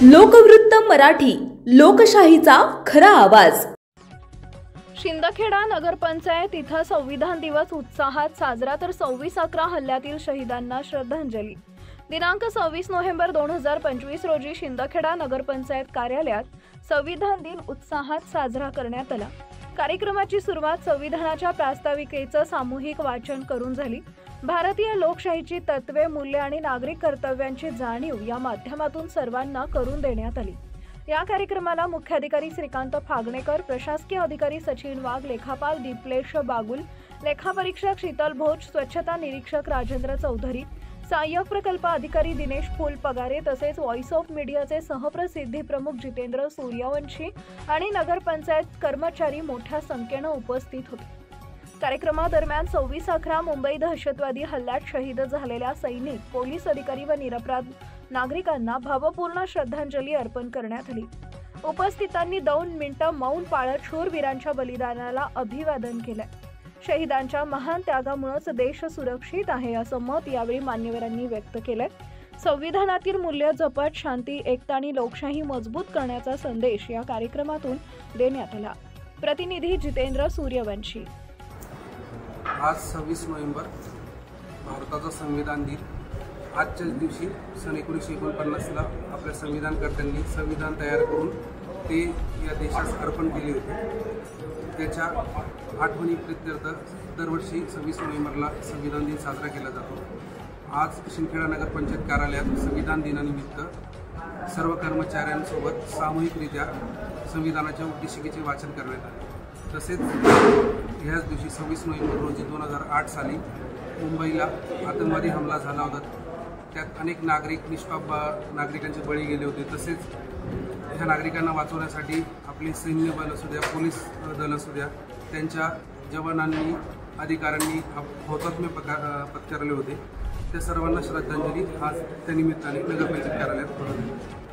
लोकवृत्त मराठी, लोकशाहीचा खरा आवाज। शिंदखेडा नगरपंचायत इथं संविधान दिवस उत्साहात साजरा, तर 26/11 हल्ल्यातील शहीदांना श्रद्धांजली। दिनांक 26 नोव्हेंबर 2025 रोजी शिंदखेडा नगरपंचायत कार्यालयात संविधान दिन उत्साहात साजरा करण्यात आला। कार्यक्रमाची सुरुवात संविधानाच्या प्रास्ताविकेचं सामूहिक वाचन करून झाली। भारतीय लोकशाहीची तत्त्वे, मूल्ये आणि नागरिक कर्तव्यांची जाणीव या माध्यमातून सर्वांना करून देण्यात आली। या कार्यक्रमाला मुख्याधिकारी श्रीकांत फागणेकर, प्रशासकीय अधिकारी सचिन वाघ, लेखापाल दीपलेश बागुल, लेखापरीक्षक शीतल भोज, स्वच्छता निरीक्षक राजेंद्र चौधरी, सहाय्यक प्रकल्प अधिकारी दिनेश फुलपगारे तसेच व्हॉइस ऑफ मीडियाचे सहप्रसिद्धी प्रमुख जितेंद्र सूर्यवंशी आणि नगरपंचायत कर्मचारी मोठ्या संख्येने उपस्थित होते। कार्यक्रमादरम्यान 26/11 मुंबई दहशतवादी हल्ल्यात शहीद झालेल्या सैनिक, पोलीस अधिकारी व निरपराध नागरिकांना भावपूर्ण श्रद्धांजली अर्पण करण्यात आली। उपस्थितांनी 2 मिनिटं मौन पाळत शूरवीरांच्या बलिदानाला अभिवादन केले। शहीदांच्या महान त्यागामुळेच देश सुरक्षित आहे असं मत यावेळी मान्यवरांनी व्यक्त केले। संविधानातील मूल्य जपत शांती, एकता आणि लोकशाही मजबूत करण्याचा संदेश या कार्यक्रमातून देण्यात आला। प्रतिनिधी जितेंद्र सूर्यवंशी। आज 26 नोव्हेंबर भारताचा संविधान दिन। आजच्याच दिवशी सन 1949ला आपल्या संविधानकर्त्यांनी संविधान तयार करून ते या देशास अर्पण केले होते। त्याच्या आठवणीप्रित्यर्थ दरवर्षी 26 नोव्हेंबरला संविधान दिन साजरा केला जातो। आज शिंदखेडा नगरपंचायत कार्यालयात संविधान दिनानिमित्त सर्व कर्मचाऱ्यांसोबत सामूहिकरित्या संविधानाच्या उद्देशिकेचे वाचन करण्यात आले। तसेच ह्याच दिवशी 26 नोव्हेंबर रोजी 2008 साली मुंबईला आतंकवादी हमला झाला होता। त्यात अनेक निष्पाप नागरिकांचे बळी गेले होते। तसेच ह्या नागरिकांना वाचवण्यासाठी आपले सैन्य बल असू द्या, पोलीस दल असू द्या, त्यांच्या जवानांनी, अधिकाऱ्यांनी हौतात्म्य पत्करले होते। त्या सर्वांना श्रद्धांजली आज त्या निमित्ताने नगरपंचायत कार्यालयात